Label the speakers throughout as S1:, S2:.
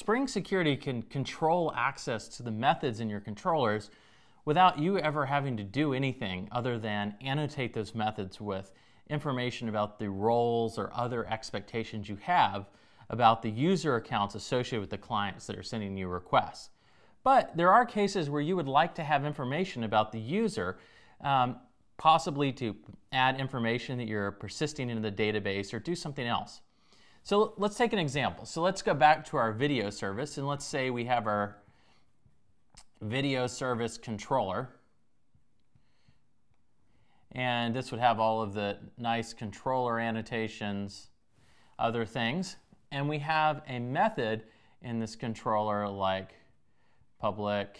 S1: Spring Security can control access to the methods in your controllers without you ever having to do anything other than annotate those methods with information about the roles or other expectations you have about the user accounts associated with the clients that are sending you requests. But there are cases where you would like to have information about the user, possibly to add information that you're persisting into the database or do something else. So let's take an example. So let's go back to our video service, and let's say we have our video service controller. And this would have all of the nice controller annotations, other things. And we have a method in this controller like public,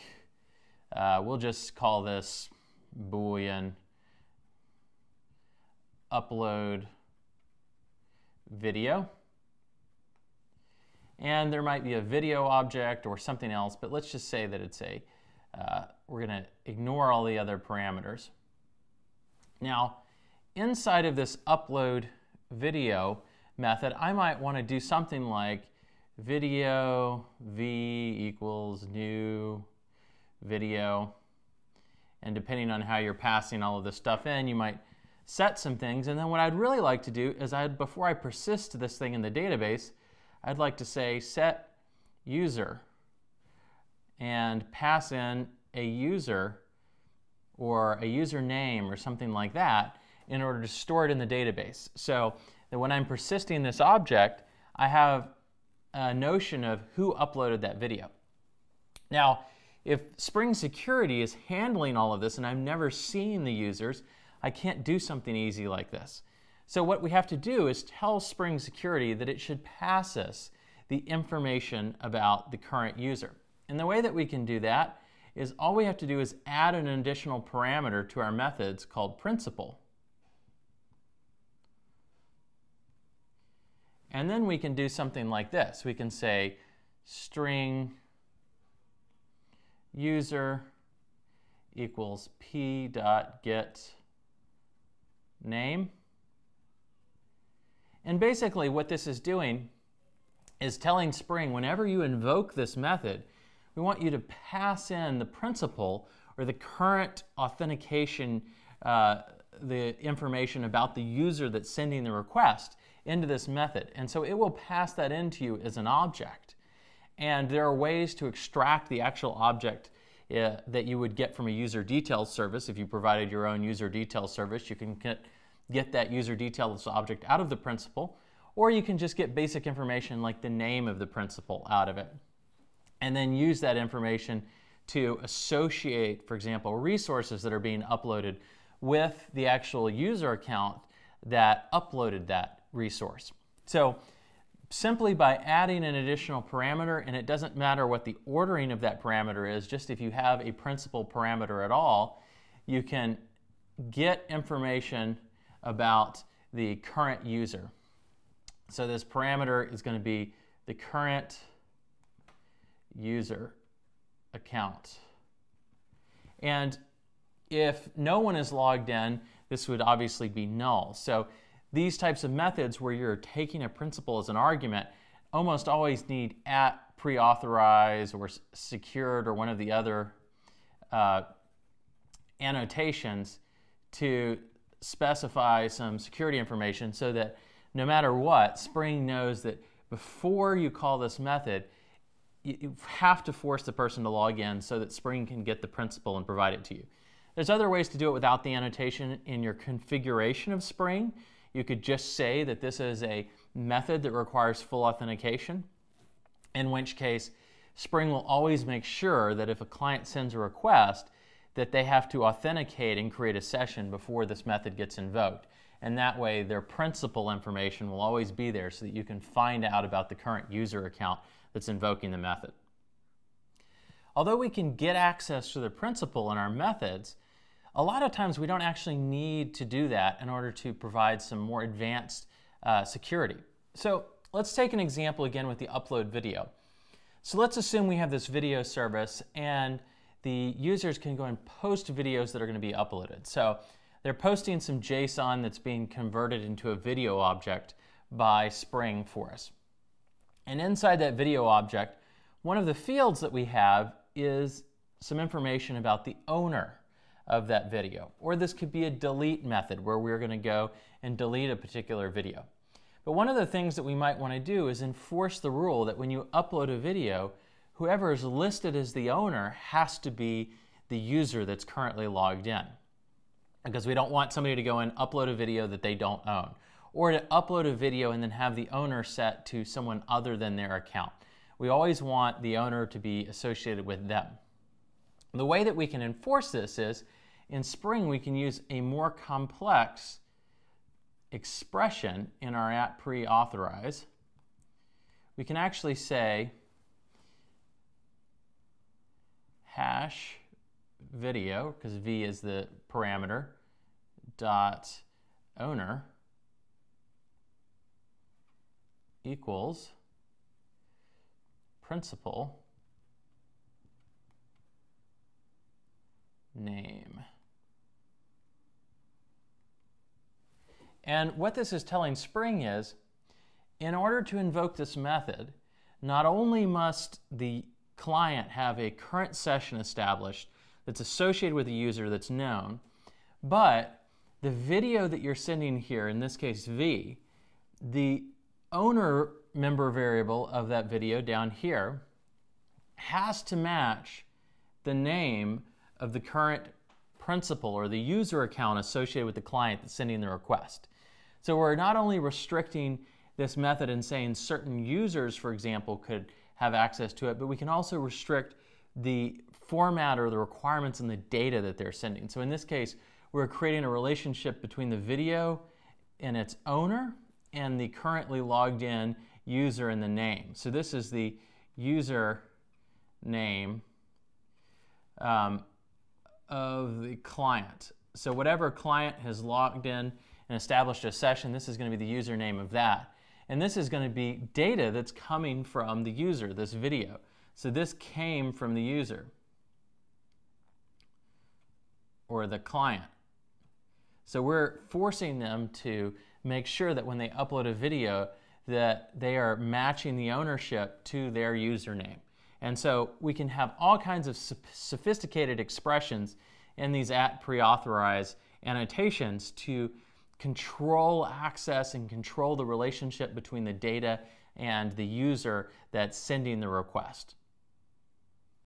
S1: we'll just call this Boolean upload video. And there might be a video object or something else, but let's just say that it's a, we're going to ignore all the other parameters. Now, inside of this upload video method, I might want to do something like video v equals new video. And depending on how you're passing all of this stuff in, you might set some things. And then what I'd really like to do is before I persist this thing in the database, I'd like to say set user and pass in a user or a username or something like that in order to store it in the database. So that when I'm persisting this object, I have a notion of who uploaded that video. Now, if Spring Security is handling all of this and I've never seen the users, I can't do something easy like this. So what we have to do is tell Spring Security that it should pass us the information about the current user. And the way that we can do that is all we have to do is add an additional parameter to our methods called principal. And then we can do something like this. We can say string user equals p.get name. And basically what this is doing is telling Spring, whenever you invoke this method, we want you to pass in the principal or the current authentication, the information about the user that's sending the request into this method. And so it will pass that into you as an object. And there are ways to extract the actual object that you would get from a user details service. If you provided your own user details service, you can get that user details object out of the principal, or you can just get basic information like the name of the principal out of it. And then use that information to associate, for example, resources that are being uploaded with the actual user account that uploaded that resource. So simply by adding an additional parameter, and it doesn't matter what the ordering of that parameter is, just if you have a principal parameter at all, you can get information about the current user. So this parameter is going to be the current user account. And if no one is logged in, this would obviously be null. So these types of methods where you're taking a principal as an argument almost always need at pre-authorized or secured or one of the other annotations to specify some security information so that no matter what, Spring knows that before you call this method, you have to force the person to log in so that Spring can get the principal and provide it to you. There's other ways to do it without the annotation in your configuration of Spring. You could just say that this is a method that requires full authentication, in which case Spring will always make sure that if a client sends a request, that they have to authenticate and create a session before this method gets invoked. And that way their principal information will always be there so that you can find out about the current user account that's invoking the method. Although we can get access to the principal in our methods, a lot of times we don't actually need to do that in order to provide some more advanced security. So let's take an example again with the upload video. So let's assume we have this video service and the users can go and post videos that are going to be uploaded. So they're posting some JSON that's being converted into a video object by Spring for us. And inside that video object, One of the fields that we have is some information about the owner of that video. Or this could be a delete method where we're going to go and delete a particular video. But one of the things that we might want to do is enforce the rule that when you upload a video, whoever is listed as the owner has to be the user that's currently logged in. Because we don't want somebody to go and upload a video that they don't own, or to upload a video and then have the owner set to someone other than their account. We always want the owner to be associated with them. The way that we can enforce this is, in Spring we can use a more complex expression in our @preauthorize. We can actually say hash video, because v is the parameter, dot owner equals principal name. And what this is telling Spring is, in order to invoke this method, not only must the client have a current session established that's associated with a user that's known, but the video that you're sending here, in this case v, the owner member variable of that video down here has to match the name of the current principal or the user account associated with the client that's sending the request. So we're not only restricting this method and saying certain users, for example, could have access to it, but we can also restrict the format or the requirements in the data that they're sending. So in this case, we're creating a relationship between the video and its owner and the currently logged in user and the name. So this is the user name of the client. So whatever client has logged in and established a session, this is going to be the username of that. And this is going to be data that's coming from the user, this video. So this came from the user or the client. So we're forcing them to make sure that when they upload a video that they are matching the ownership to their username. And so we can have all kinds of sophisticated expressions in these @preauthorize annotations to control access and control the relationship between the data and the user that's sending the request.